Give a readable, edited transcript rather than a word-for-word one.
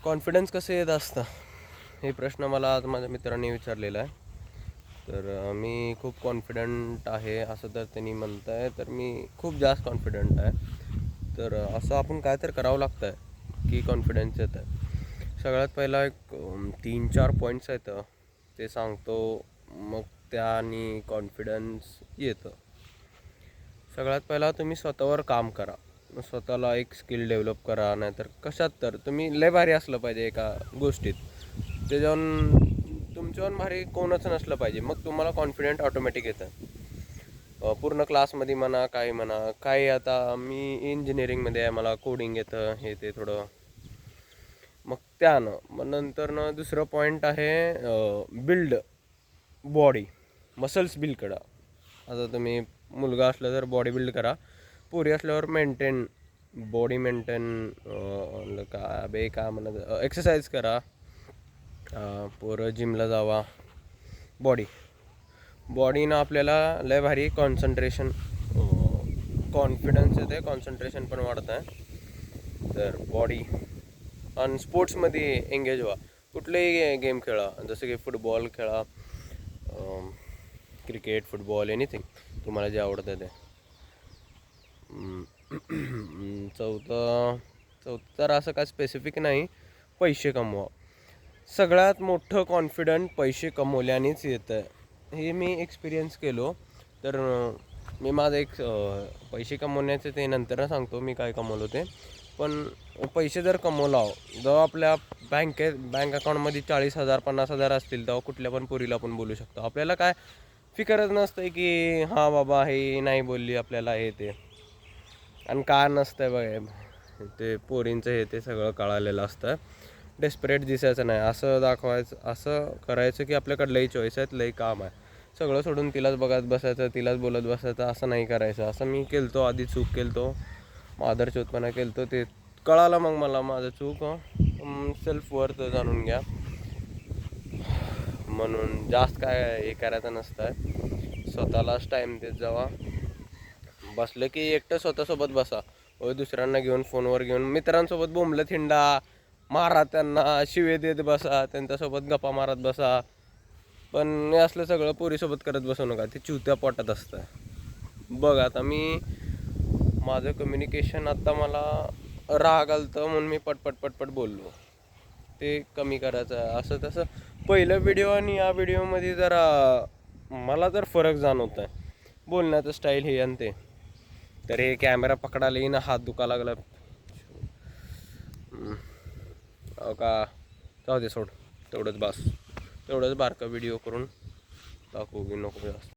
Confidence कसं येत असतं हे प्रश्न मला आज माझ्या मित्रांनी विचारलेला आहे. तर मी खूप कॉन्फिडंट आहे असं तर त्यांनी म्हणत आहे, तर मी खूप जास्त कॉन्फिडंट आहे. तर असं आपण काय तर करावं लागतं आहे की कॉन्फिडन्स येतं आहे. सगळ्यात पहिला एक 3-4 पॉईंट्स आहेत ते सांगतो, मग त्याने कॉन्फिडन्स येतं. सगळ्यात पहिला तुम्ही स्वतःवर काम करा. स्वतःला एक स्किल डेव्हलप करा, नाहीतर कशात तर तुम्ही लय भारी असलं पाहिजे एका गोष्टीत, त्याच्याहून तुमच्याहून भारी कोणच नसलं पाहिजे. मग तुम्हाला कॉन्फिडेंट ऑटोमॅटिक येतं. पूर्ण क्लासमध्ये म्हणा, काही म्हणा, काही आता मी इंजिनिअरिंगमध्ये आहे, मला कोडिंग येतं, हे ते थोडं. मग मग नंतर दुसरं पॉईंट आहे बिल्ड बॉडी, मसल्स बिल्ड करा. आता तुम्ही मुलगा असलं तर बॉडी बिल्ड करा, पोरी असल्यावर मेंटेन बॉडी मेंटेन काय म्हणत एक्सरसाइज करा. पोरं जिमला जावा. बॉडीनं आपल्याला लय भारी कॉन्फिडन्स येते, कॉन्सन्ट्रेशन पण वाढत आहे. तर बॉडी आणि स्पोर्ट्समध्ये एंगेज व्हा. कुठलेही गेम खेळा, जसं की फुटबॉल खेळा, क्रिकेट, फुटबॉल, एनिथिंग तुम्हाला जे आवडतं ते. चौथं तर असं काय स्पेसिफिक नाही, पैसे कमवा. सगळ्यात मोठं कॉन्फिडंट पैसे कमवल्यानेच येतं आहे, हे मी एक्सपिरियन्स केलो. तर मी माझं एक पैसे कमवण्याचं ते नंतर सांगतो मी काय कमवलो ते. पण पैसे जर कमवला, जेव्हा आपल्या बँक अकाउंटमध्ये 40,000 50,000 असतील, तेव्हा कुठल्या पण पोरीला आपण बोलू शकतो. आपल्याला काय फिकरच नसतं की हां बाबा हे नाही बोलली आपल्याला हे ते. आणि का नसतं बघा, ते पोरींचं हे ते सगळं कळालेलं असतं. डेस्परेट दिसायचं नाही, असं दाखवायचं, असं करायचं की आपल्याकडं लई चॉईस आहेत, लई काम आहे, सगळं सोडून तिलाच बघत बसायचं, तिलाच बोलत बसायचं. असं नाही करायचं. असं मी केलतो, आधी चूक केलतो, मादरचोतपणा केलतो. ते कळालं मग मला माझं चूक. सेल्फ वर्थ जाणून घ्या. म्हणून जास्त काय हे करायचं नसतं, स्वतःलाच टाईम देत जावा. बसलं की एकटं स्वतःसोबत बसा, दुसऱ्यांना घेऊन फोनवर घेऊन मित्रांसोबत बोंबलत हिंडा, मारा त्यांना, शिवे देत बसा, त्यांच्यासोबत गप्पा मारत बसा. पण हे असलं सगळं पोरीसोबत करत बसू नका, ते चुत्या पोटात असतं. बघ आता माझं कम्युनिकेशन आत्ता मला राग आलतं म्हणून मी पटपट बोललो, ते कमी करायचं आहे. असं तसं पहिलं व्हिडिओ आणि या व्हिडिओमध्ये जरा मला तर फरक जाणवत आहे, बोलण्याचं स्टाईल हे आणि ते. तर हे कॅमेरा पकडायला येईन, हात दुखा लागला का. जाऊ दे, सोड. तेवढंच बारका व्हिडिओ करून टाकू की नको जास्त.